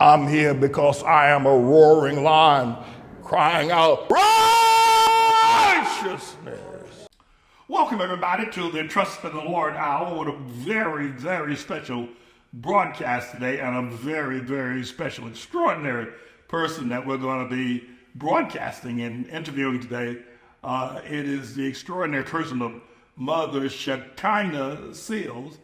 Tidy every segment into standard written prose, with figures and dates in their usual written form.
I'm here because I am a roaring lion crying out righteousness. Welcome everybody to the Trust in the Lord Hour with a very, very special broadcast today and a very, very special, extraordinary person that we're going to be broadcasting and interviewing today. It is the extraordinary person of Mother Shekinah Sills.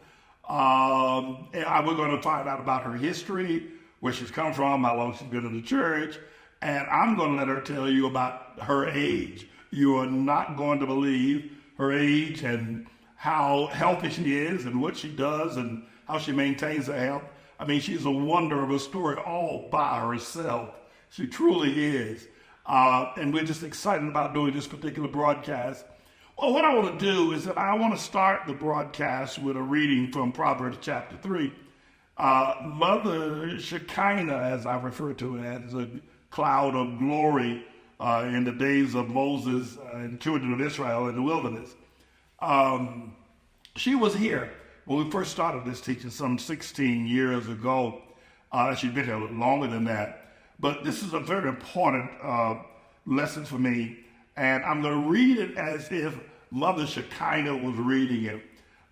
And we're going to find out about her history, where she's come from, how long she's been in the church, and I'm going to let her tell you about her age. You are not going to believe her age and how healthy she is and what she does and how she maintains her health. I mean, she's a wonder of a story all by herself. She truly is. And we're just excited about doing this particular broadcast. Well, what I want to do is that I want to start the broadcast with a reading from Proverbs chapter 3. Mother Shekinah, as I refer to it, as a cloud of glory in the days of Moses and the children of Israel in the wilderness. She was here when we first started this teaching some 16 years ago. She's been here longer than that. But this is a very important lesson for me. And I'm going to read it as if Mother Shekinah was reading it.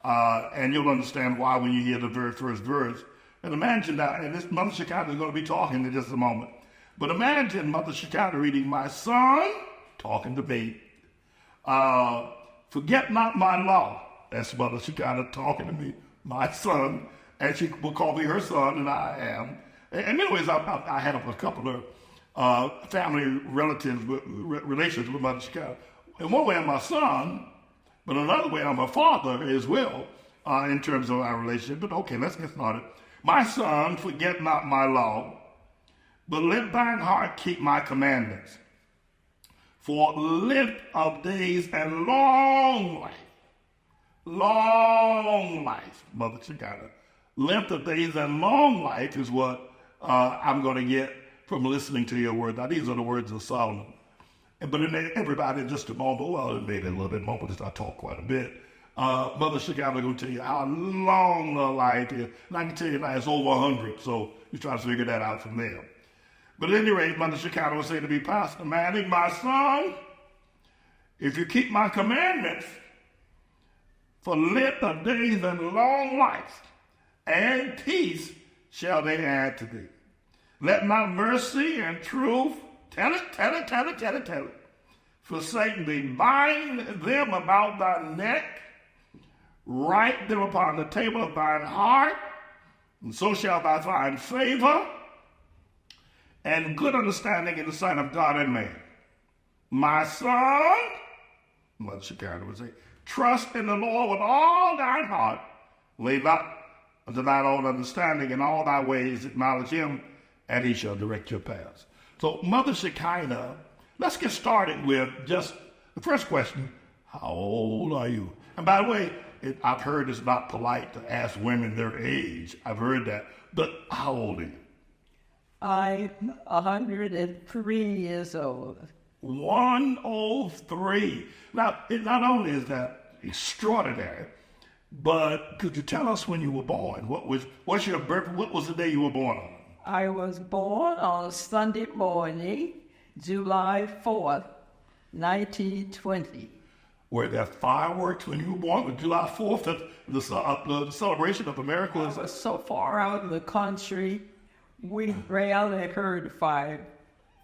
And you'll understand why when you hear the very first verse. And imagine that, and this Mother Shekinah is going to be talking in just a moment. But imagine Mother Shekinah reading, "My son," talking to me, "forget not my law." That's Mother Shekinah talking to me, my son. And she will call me her son, and I am. And anyways, I had a couple of family relatives, relations with Mother Shekinah. In one way, I'm my son, but another way, I'm a father as well, in terms of our relationship. But okay, let's get started. "My son, forget not my law, but let thine heart keep my commandments. For length of days and long life, Mother Shekinah, length of days and long life is what I'm going to get from listening to your word." Now, these are the words of Solomon. But everybody, in just a moment, well, maybe a little bit more, because I talk quite a bit. Mother Shekinah going to tell you how long the life is. And I can tell you now it's over 100, so you try to figure that out from there. But at any rate, Mother Shekinah will say to me, "Pastor Manning, my son, if you keep my commandments, for length of days and long life, and peace shall they add to thee. Let not mercy and truth," tell it, "forsake thee. Bind them about thy neck, write them upon the table of thine heart, and so shalt thou find favor and good understanding in the sight of God and man. My son," Mother Shekinah would say, "trust in the Lord with all thine heart. Lay not unto thine own understanding. In all thy ways acknowledge him, and he shall direct your paths." So, Mother Shekinah, let's get started with just the first question. How old are you? And by the way, I've heard it's not polite to ask women their age. I've heard that. But how old are you? I'm 103 years old. 103. Now, not only is that extraordinary, but could you tell us when you were born? What's your birth? What was the day you were born on? I was born on Sunday morning, July 4th, 1920. Were there fireworks when you were born on July 4th? The celebration of America I was so far out in the country, we rarely heard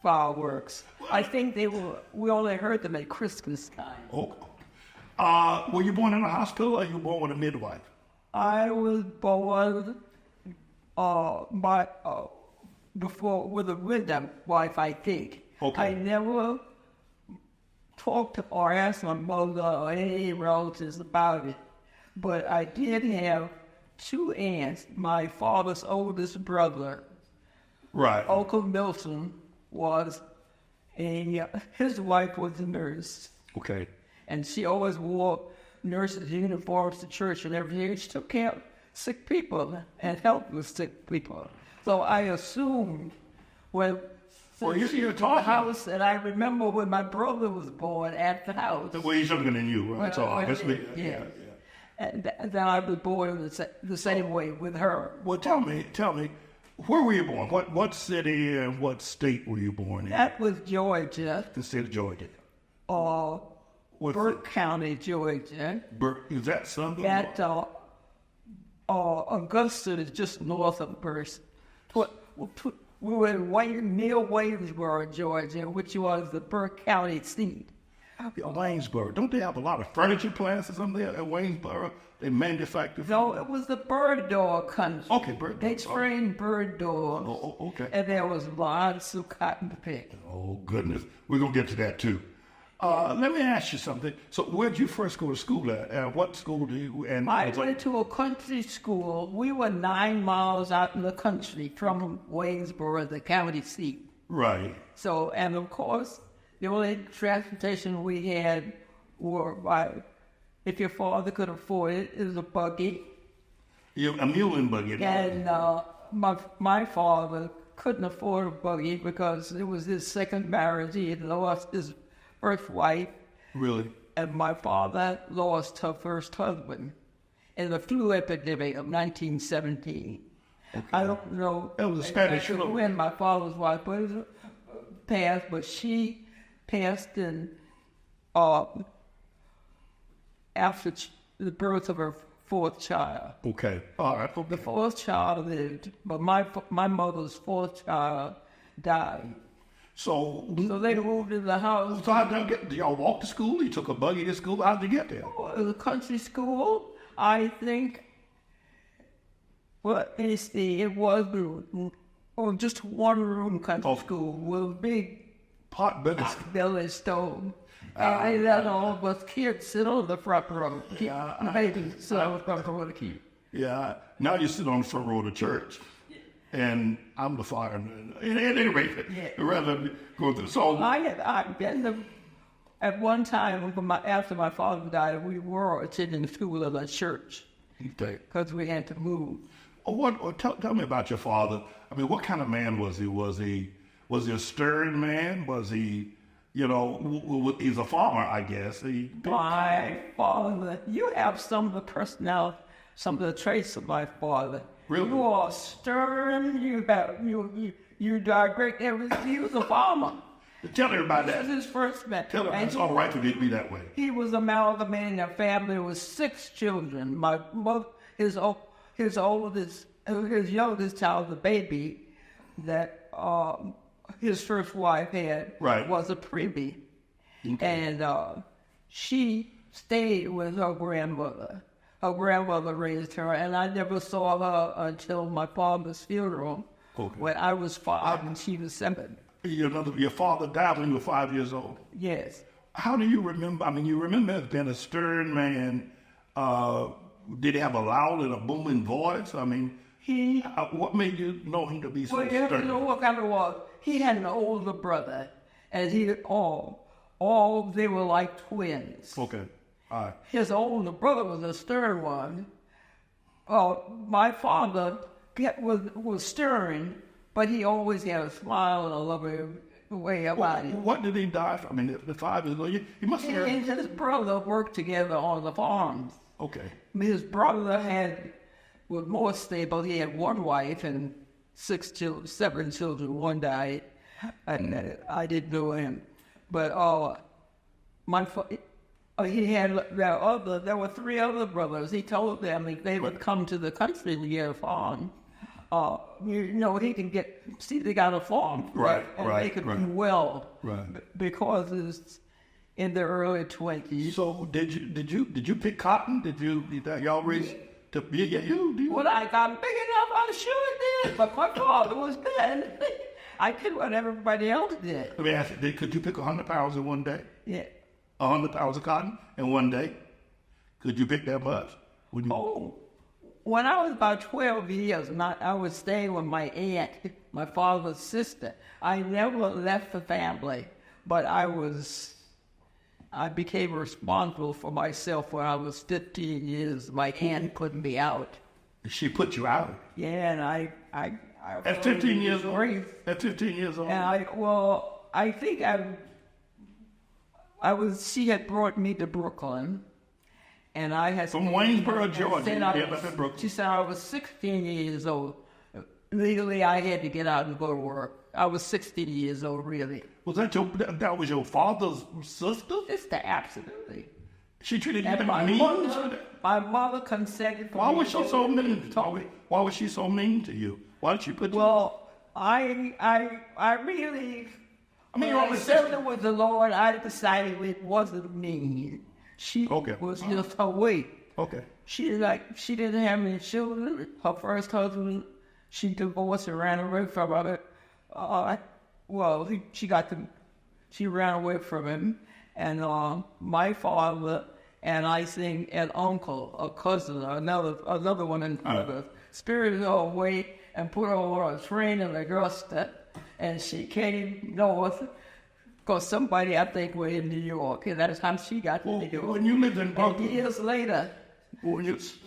fireworks. I think we only heard them at Christmas time. Oh. Were you born in a hospital or you were born with a midwife? I was born before with a midwife, I think. Okay. I never talked to or asked my mother or any relatives about it, but I did have two aunts. My father's oldest brother, right, Uncle Milton, his wife was a nurse. Okay. And she always wore nurses' uniforms to church and everything. She took care of sick people and helped with sick people. So I assumed you're talking house, and I remember when my brother was born at the house. Well, he's younger than you, right? Yeah. And then I was born the same way with her. Well, tell me, Where were you born? What city and what state were you born in? That was Georgia, The state of Georgia. Burke County, Georgia. Is that something? That Augusta is just north of Burke. We were in near Waynesboro, Georgia, which was the Burke County seat. Waynesboro. Don't they have a lot of furniture plants or something there at Waynesboro? They manufacture. No, it was the bird dog country. Okay, bird They dogs. trained bird dogs. Oh, okay. And there was lots of cotton to pick. Oh, goodness. We're going to get to that, too. Let me ask you something. So where did you first go to school at? What school do you... And I went to a country school. We were 9 miles out in the country from Waynesboro, the county seat. Right. So, and of course, the only transportation we had were if your father could afford it, is a buggy. A mule and buggy. And my father couldn't afford a buggy because it was his second marriage. He had lost his first wife. Really? And my father lost her first husband in the flu epidemic of 1917. Okay. I don't know. That was a Spanish flu. When my father's wife passed, but she passed in after the birth of her fourth child. Okay. All right. The fourth child lived, but my mother's fourth child died. So they moved in the house. So how'd you get? Did y'all walk to school? You took a buggy to school? How'd you get there? It was a country school, I think. Well, it was just one room country school with a big pot-belly stove. And let all of us kids sit on the front row. Baby, so I was going to go to keep. Yeah. Now you sit on the front row of the church. And I'm the fireman. At any rate, rather than go through. So I've been at one time after my father died, we were attending school at a church because we had to move. Tell me about your father. I mean, what kind of man was he? Was he a stern man? Was he, he's a farmer, I guess. My father, you have some of the personality, some of the traits of my father. Really? You are stern. You direct everything. He was a farmer. Tell everybody that. This is his first man. Tell him it's all right for you to be that way. He was a man in a family with 6 children. My mother, his youngest child, the baby, that his first wife had, was a privy. Okay. And she stayed with her grandmother. Her grandmother raised her, and I never saw her until my father's funeral when I was 5 and she was 7. Your father died when you were 5 years old? Yes. How do you remember? I mean, you remember as being a stern man. Did he have a loud and a booming voice? I mean, what made you know him to be so stern? You know what kind of was? He had an older brother, and they were like twins. Okay. All right. His older brother was a stern one. My father was stern, but he always had a smile and a loving way about it. What did he die from? I mean, the 5 years old, he must have... He and his brother worked together on the farms. Okay. His brother was more stable. He had one wife and 7 children. One died, and I didn't know him. But he had there were 3 other brothers. He told them if they would come to the country to get a farm, he can they got a farm. Right. They could do well. Right. Because it's in the early 20s. So did you pick cotton? Did y'all raise to you? When I got big enough, I sure did. But my father was good. I did what everybody else did. Let me ask you, could you pick 100 pounds in one day? Yeah. 100 pounds of cotton in one day? Could you pick that much? When I was about 12 years, I was staying with my aunt, my father's sister. I never left the family, but I became responsible for myself when I was 15 years. My aunt put me out. She put you out? Yeah, and I at 15 years old? At 15 years old? And I think she had brought me to Brooklyn, and I had... From Waynesboro, Georgia. She said I was 16 years old legally I had to get out and go to work. I was 16 years old, really. That was your father's sister? Sister, absolutely. She treated you And mean? my mother consented for Why me was to she go so to mean? Why was she so mean to you? Why did she put you? Well, I really, I mean, you're when I only settled with the Lord, I decided it wasn't mean. She Okay. was just her way. Okay. She didn't have any children. Her first husband, she divorced and ran away from her. She ran away from him. And my father and I think an uncle, a cousin, another one in brother, spirited her away and put her on a train in Augusta, and she came north. Because somebody, I think, were in New York, and that's how she got to New York. When you lived in And Brooklyn, years later,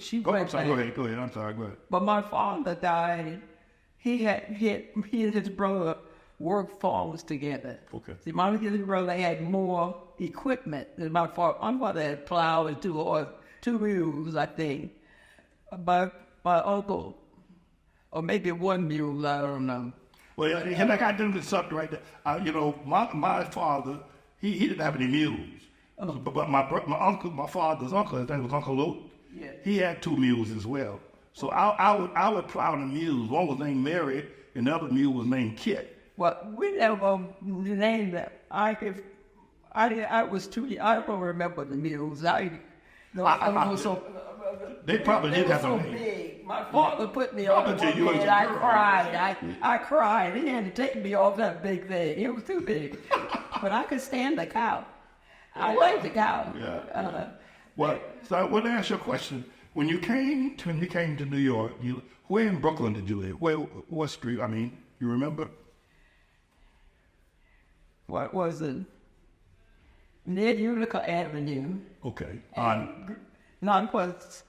she went back. Go ahead. I'm sorry. Go ahead. But my father died. He and his brother worked farms together. Okay. See, my his brother had more equipment than my father. My father had plow and two mules, I think. My uncle, or maybe one mule, I don't know. Well, and I got into something right there. My father, he didn't have any mules. But my father's uncle, his name was Uncle Luke. Yeah. He had 2 mules as well. So I would plow the mules. One was named Mary, and the other mule was named Kit. Well, we never named them. I was too. I don't remember the mules. They probably did have so a name. big. My father put me on Probably you one as bed. a I girl. cried. I cried. He had to take me off that big thing. It was too big. But I could stand the cow. I like the cow. Yeah. Well, so I want to ask you a question. When you came to New York, where in Brooklyn did you live? What street? I mean, you remember? What was it? Near Utica Avenue. Okay. No, it was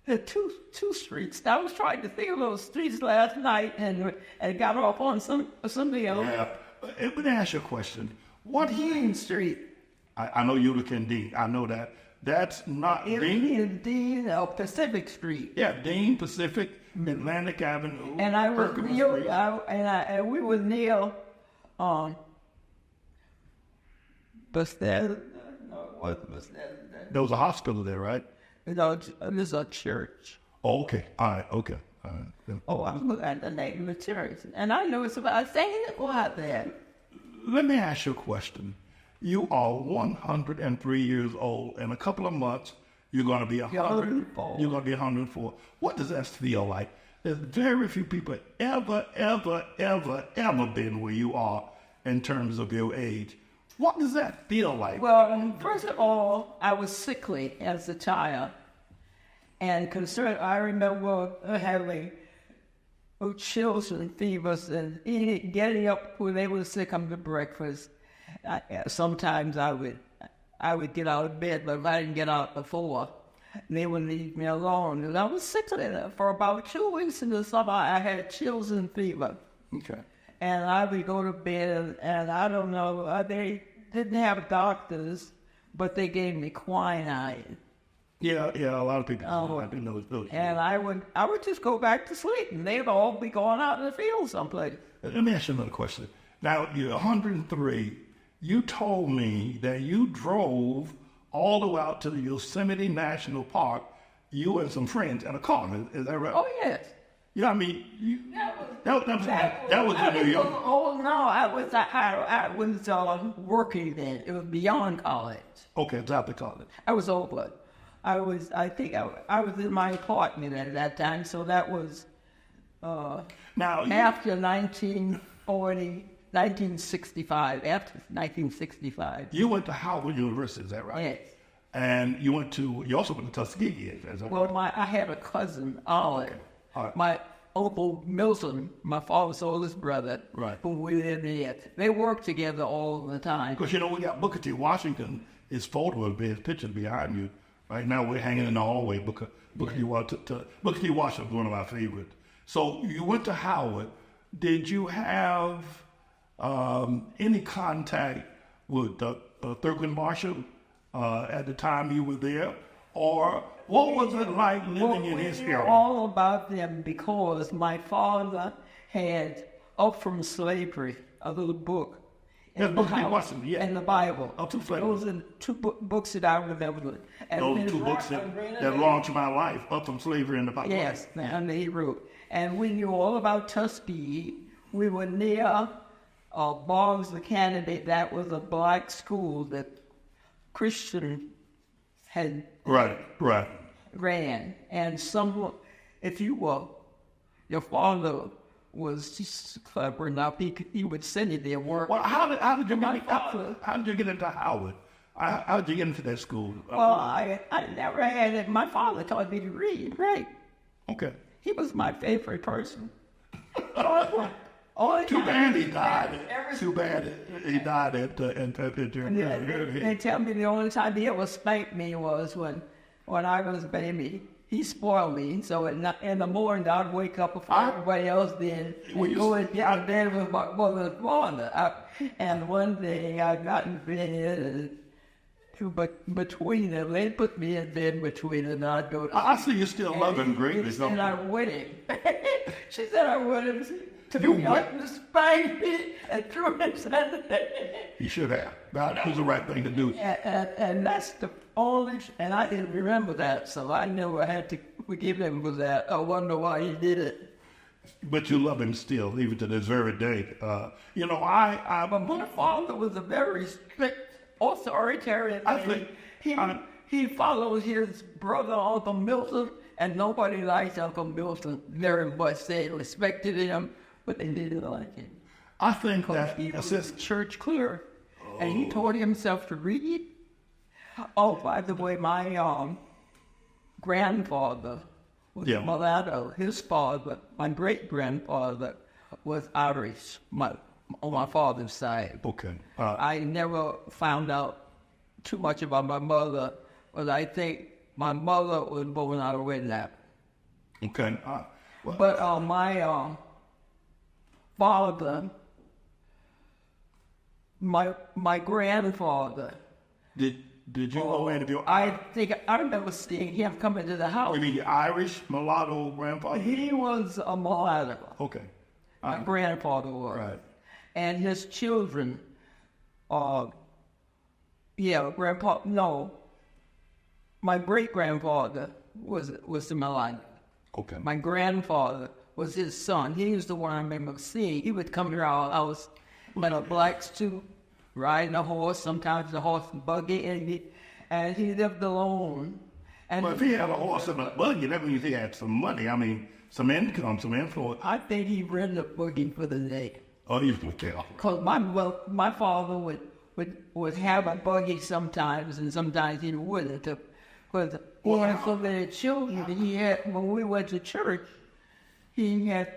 the two streets. I was trying to think of those streets last night and got off on something else. Yeah. Let me ask you a question. What Dean Street. I know Utica and Dean. I know that. That's not It Dean. was Dean Pacific Street. Yeah, Dean, Pacific, Atlantic Avenue. And I was Perkins near, Street. and we were near, Bethesda. No, it wasn't Bethesda. There was a hospital there, right? No, there's a church. Oh, okay. All right. Okay. All right. Oh, I'm looking at the name of the church, and I know it's about saying it out there. Let me ask you a question. You are 103 years old. In a couple of months, you're going to be 100. 104. You're going to be 104. What does that feel like? There's very few people ever been where you are in terms of your age. What does that feel like? Well, first of all, I was sickly as a child, and I remember having chills and fevers and getting up when they were sick on the breakfast. Sometimes I would get out of bed, but if I didn't get out before, they would leave me alone. And I was sickly for about 2 weeks in the summer. I had chills and fever. Okay. And I would go to bed, and I don't know, they didn't have doctors, but they gave me quinine. Yeah, a lot of people. I didn't know those. And I would just go back to sleep, and they'd all be going out in the field someplace. Let me ask you another question. Now, you're 103. You told me that you drove all the way out to the Yosemite National Park, you and some friends in a car. Is that right? Oh, yes. You know what I mean? That was in New York. Oh, no, I was working then. It was beyond college. Okay, it's after college. I was over. I was in my apartment at that time, so that was Now, after 1965, after 1965. you went to Howard University, is that right? Yes. And you also went to Tuskegee. Is that right? Well, I had a cousin, Olive. All right. My uncle Milton, my father's oldest brother, Right. who we lived with. They worked together all the time. Because, we got Booker T. Washington, his picture behind you. Right now, we're hanging in the hallway. Booker T. Washington was one of my favorites. So you went to Howard. Did you have any contact with Thurgood Marshall at the time you were there? Or what was it like living in his We knew era? all about them because my father had Up From Slavery, a little book. Yes, In book the in house, Washington, yeah. in the Bible. Up to Slavery. Those are the two books that I remember. And Those then two books I that, read that it. launched my life, Up From Slavery in the Bible. Yes, and he wrote. And we knew all about Tuskegee. We were near Boggs the Candidate. That was a black school that Christian had Right. ran. And if your father was just clever enough, he would send you there work. Well, how did you My get father- how did you get into Howard? How did you get into that school? Well, I never had it. My father taught me to read, right? Okay. He was my favorite person. All the Too time. bad he died. Every- Too bad he died at They tell me the only time he ever spanked me was when I was a baby. He spoiled me, so in the morning I'd wake up before everybody else did and go and get out of bed with my mother's father. And one day I got in bed between them. They put me in bed between them, and I'd go to I see you still loving greatly. She don't said you? I would him. She said I would him. To You me, what? up to spank me and threw him You should have. That was the right thing to do. and that's the only, and I didn't remember that, so I never had to forgive him for that. I wonder why he did it. But you love him still, even to this very day. But My father was a very strict, authoritarian I man. think- He followed his brother, Uncle Milton, and nobody liked Uncle Milton very much. They respected him, but they didn't like him. I think that He was church clear, and he taught himself to read. Oh, by the way, my grandfather was mulatto. His father, my great-grandfather, was Irish, on my father's side. Okay. I never found out too much about my mother, but I think my mother was born out of wedlock. Okay. But my father, my grandfather, Did you go in? I think I remember seeing him come into the house. You mean your Irish mulatto grandfather? He was a mulatto. Okay. My grandfather was. Right. And his children, my great-grandfather was the mulatto. Okay. My grandfather was his son. He was the one I remember seeing. He would come to our house in a black suit, riding a horse, sometimes a horse and buggy, and he lived alone. And Well, if he had a horse and a buggy, that means he had some money. I mean, some income, some influence. I think he rented a buggy for the day. Oh, he was going to tell. Because my father would have a buggy sometimes, and sometimes he wouldn't. Because he had so many children, he had, when we went to church, he had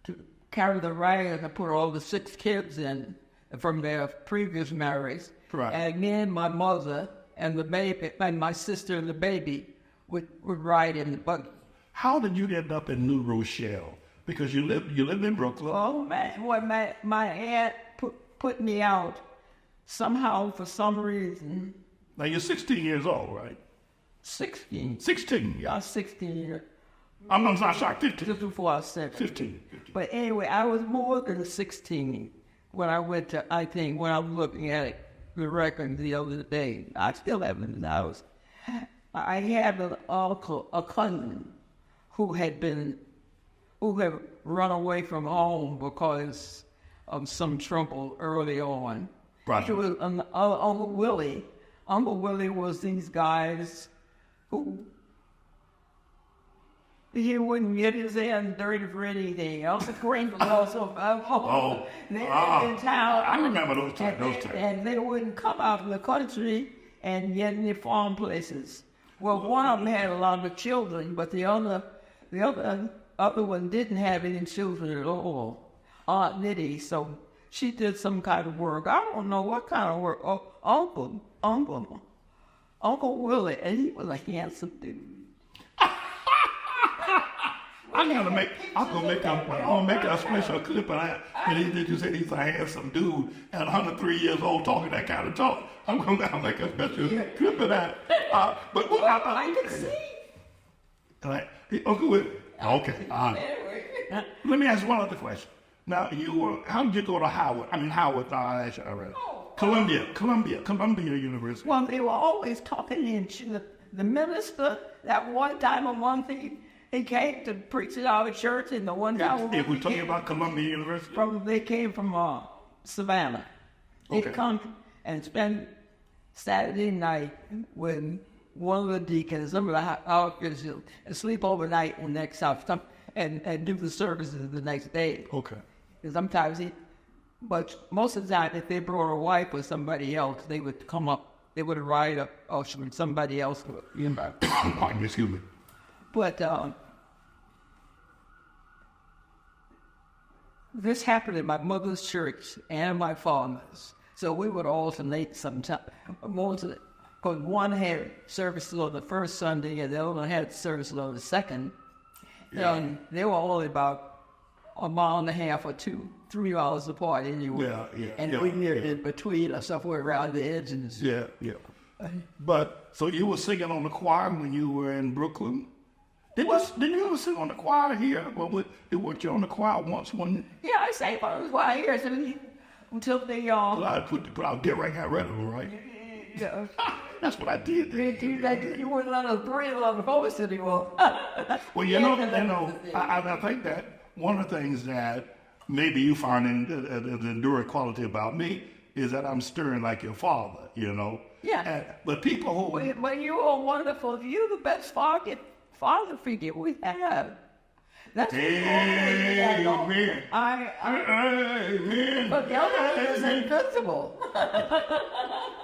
to carry the wagon and put all the 6 kids in from their previous marriage. Right. And me and my mother and the baby, and my sister and the baby would ride in the buggy. How did you end up in New Rochelle? Because you lived in Brooklyn. Oh man, my aunt put me out somehow for some reason. Now you're 16 years old, right? 16. 16, I yeah. was 16 years. I'm not shocked. 15. Just before I was 17. 15. But anyway, I was more than 16 when I went to, I think, when I was looking at the record the other day. I still have it in the house. I had an uncle, a cousin, who had run away from home because of some trouble early on. Right. It was Uncle Willie. Uncle Willie was these guys who he wouldn't get his hands dirty for anything. Uncle Green was also in town. I remember those times. And they wouldn't come out of the country and get in their farm places. Well, one of them had a lot of children, but the other one didn't have any children at all. Aunt Nitty, so she did some kind of work. I don't know what kind of work. Oh, Uncle Willie, and he was a handsome dude. I'm gonna make a special clip of that. And you said he's a handsome dude and 103 years old talking that kind of talk. I'm gonna make a special clip of that. But what I can see. Uncle Willie. Okay. All right. Anyway. Let me ask one other question. Now, how did you go to Howard? Columbia University. Well, they were always talking into the minister. That one time a month, he came to preach at our church, and the one time If we're talking about Columbia University? they came from Savannah. They'd come and spend Saturday night with one of the deacons, some of our officials, and sleep overnight in the next house, and do the services the next day. Okay. And sometimes but most of the time, if they brought a wife or somebody else, they would come up. They would ride up, or somebody else would. Pardon me, excuse me. But this happened in my mother's church and my father's. So we would alternate sometimes. Because one had services on the first Sunday and the other one had services on the second. Yeah. And they were only about a mile and a half or 3 miles apart anyway. Yeah. And we lived in between or somewhere around the edges. Yeah. But, so you were singing on the choir when you were in Brooklyn? Didn't you ever sing on the choir here? Well, weren't you on the choir once? Yeah, I sang on the choir here until they I'll get right here, right? Yeah. That's what I did. You weren't allowed to breathe on the voice anymore. Well, I think that one of the things that maybe you find an enduring quality about me is that I'm stirring like your father, Yeah. But people who... Well, you are wonderful. You're the best father figure we have. That's Amen. Amen. But the other one is invincible.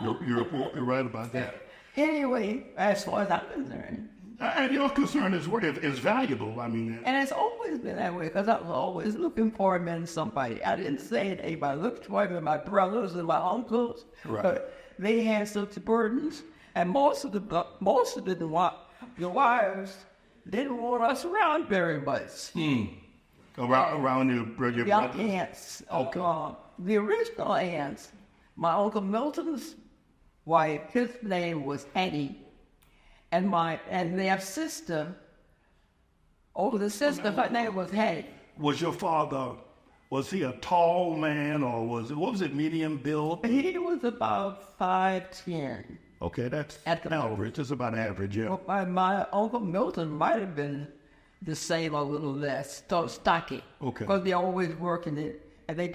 You're right about that. Anyway, as far as I'm concerned. And your concern is valuable. I mean, and it's always been that way because I was always looking for him in somebody. I didn't say it anybody. I looked for him in my brothers and my uncles. Right. But they had such burdens, and most of the wives didn't want us around very much. Around your brothers? Aunts. Okay. The original aunts, my Uncle Milton's wife, his name was Annie. And their sister, older sister, her name was Hattie. Was your father, was he a tall man or what was it, medium build? He was about 5'10". Okay, that's at the average. It's about average, yeah. Well, my Uncle Milton might have been the same, a little less, stocky. Okay. Because they always working it. And they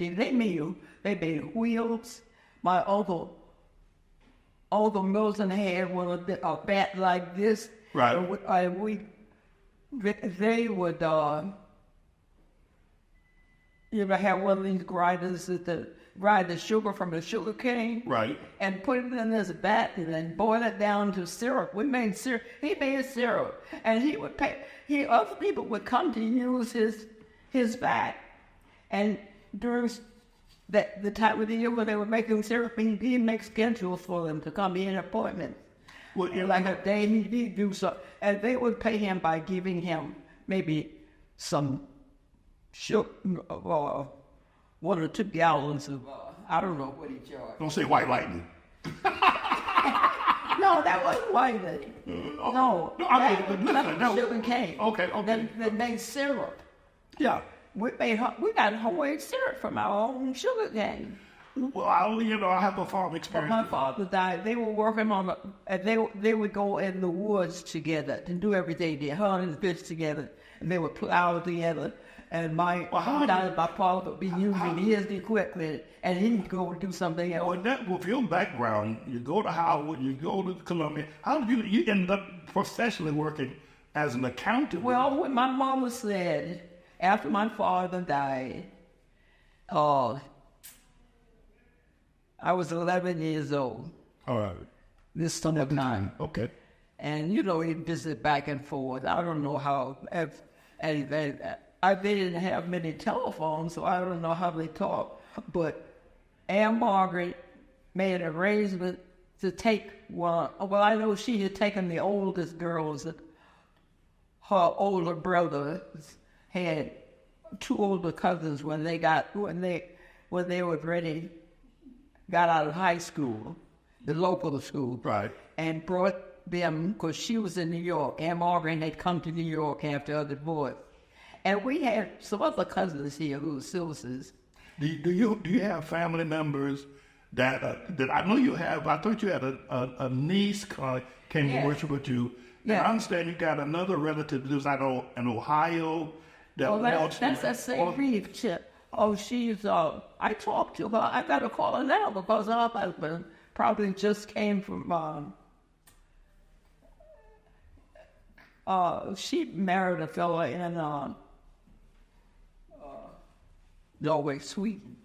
made wheels. My Uncle Milton had a bat like this. Right. They would, you ever have one of these grinders that grind the sugar from the sugar cane? Right. And put it in this bat and then boil it down to syrup. We made syrup. He made syrup. And he would other people would come to use his bat. And during the time of the year when they were making syrup, he'd make schedules for them to come in appointments. Well, like a day he'd do so. And they would pay him by giving him maybe some sugar, 1 or 2 gallons of, I don't know what he charged. Don't say white lightning. No, that wasn't white lightning. No, listen, sugar cane. Okay. That made syrup. Yeah. We got homemade syrup from our own sugar cane. Well, I have a farm experience. When my father died, they were working on they would go in the woods together and do everything. They hunt and fish together, and they would plow together. And my father would be using his equipment, and he'd go do something else. Well, with your background, you go to Howard, you go to Columbia. How did you end up professionally working as an accountant? Well, what my mama said after my father died, I was 11 years old. All right. This time. Okay. And he'd visit back and forth. I don't know how. They didn't have many telephones, so I don't know how they talk. But Aunt Margaret made an arrangement to take one. Well, I know she had taken the oldest girls. Her older brothers had 2 older cousins when they were ready, got out of high school, the local school, right, and brought them because she was in New York. Aunt Margaret had come to New York after her divorce. And we had some other cousins here who were Sillses. Do you have family members that I know you have? I thought you had a niece came to worship with you. Yeah. And I understand you got another relative that lives out in Ohio. That's that same Reeve Chip. Oh, she's, I talked to her. I got to call her now because her husband probably just came from, she married a fellow in, Norway, Sweden.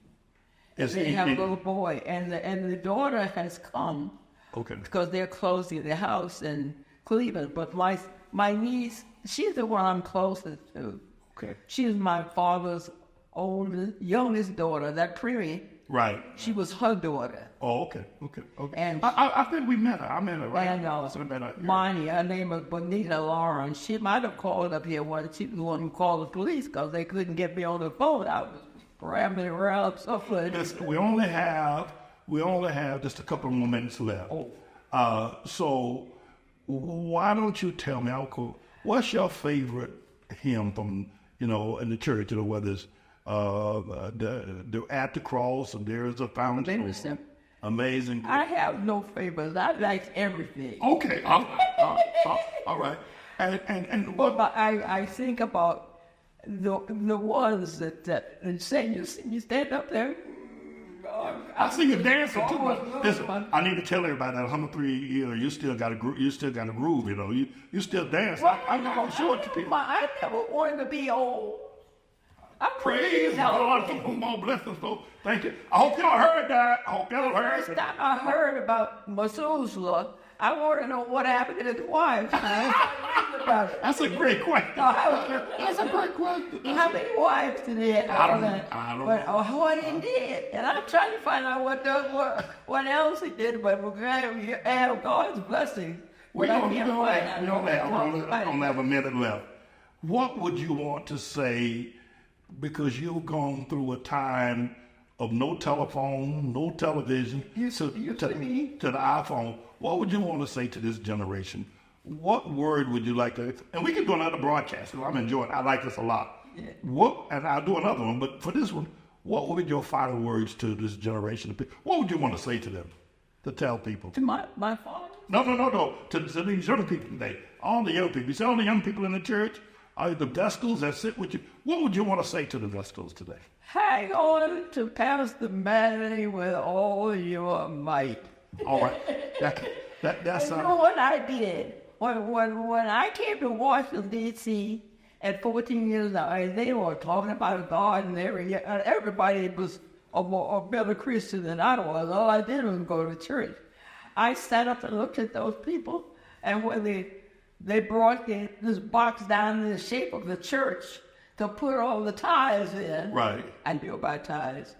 They have a little boy, and the daughter has come. Okay. Because they're closing the house in Cleveland. But my niece, she's the one I'm closest to. Okay. She's my father's youngest daughter, that Prairie. Right. She was her daughter. Oh, okay. And I think we met her. I met her, right? And Bonnie, her name was Bonita Lauren. She might have called up here once. She was the one who called the police because they couldn't get me on the phone. I was rambling around something. We only have just a couple more minutes left. Oh. So why don't you tell me, what's your favorite hymn from, in the church, whether it's the At the Cross and There Is a Fountain. Amazing. I have no favorites. I like everything. Okay. All right. And but I think about the ones that say you stand up there. I see you dancing too much. Listen, I need to tell everybody that 103 years, you still got a groove. You still got a groove. You still dance. Well, I'm not gonna show it to people. I never wanted to be old. Praise the Lord for more blessings. So thank you. I hope y'all heard that. First time I heard about Methuselah, I want to know what happened to his wife. That's a great question. That's a great question. How many wives did he have? I don't know. What he did. And I'm trying to find out what else he did, but we're glad we have God's blessings. We only have a minute left. What would you want to say, because you've gone through a time of no telephone, no television, to the iPhone? What would you want to say to this generation? What word would you like to, and we can do another broadcast, I'm enjoying it. I like this a lot. Yeah. And I'll do another one, but for this one, what would be your final words to this generation of people? What would you want to say to them, to tell people? To my father? No. To these young people today, all the young people. You see all the young people in the church, the Vestals that sit with you. What would you want to say to the Vestals today? Hang on to Pastor Manny with all your might. All right. That's you know what I did? When I came to Washington, D.C. at 14 years old, they were talking about God and everybody was a better Christian than I was. All I did was go to church. I sat up and looked at those people, and when they brought this box down in the shape of the church to put all the tithes in. Right. I knew about tithes.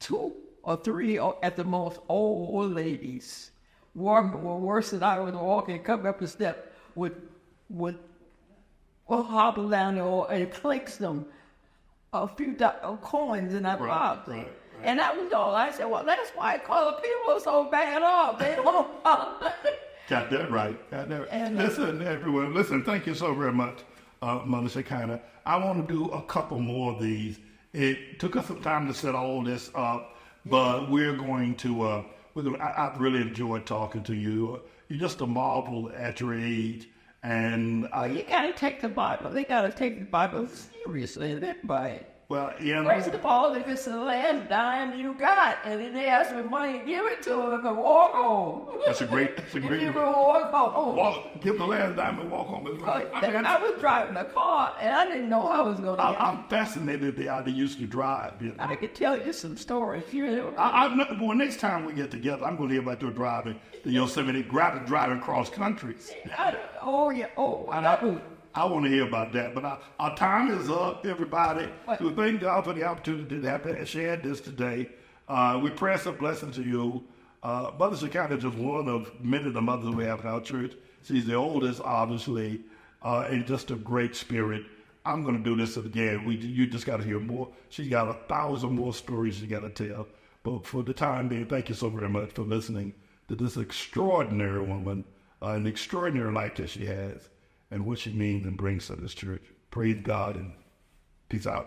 2 or 3 at the most old ladies were worse than I was walking, come up the step would hobble down there and clinks them a few coins in that box. Right. And that was all. I said, well, that's why colored people are so bad off. They don't Got that right. And listen, everyone. Listen, thank you so very much, Mother Shekinah. I want to do a couple more of these. It took us some time to set all this up, but we're going to. I've really enjoyed talking to you. You're just a marvel at your age, and you gotta take the Bible. They gotta take the Bible seriously. They buy it. Well, first of all, if it's the last dime you got, and then they ask for money, give it to them and walk home. That's a great. Give them walk home. Give the last dime and walk home. I was driving a car, and I didn't know I was going to. I'm fascinated at how they used to drive. I could tell you some stories. Well, next time we get together, I'm going to hear about your driving the Yosemite, driving cross country. I want to hear about that, but our time is up, everybody. So thank God for the opportunity to have shared this today. We pray some blessing to you. Mother Shekinah is just one of many of the mothers we have in our church. She's the oldest, obviously, and just a great spirit. I'm going to do this again. You just got to hear more. She's got 1,000 more stories she got to tell. But for the time being, thank you so very much for listening to this extraordinary woman, an extraordinary life that she has, and what she means and brings to this church. Praise God and peace out.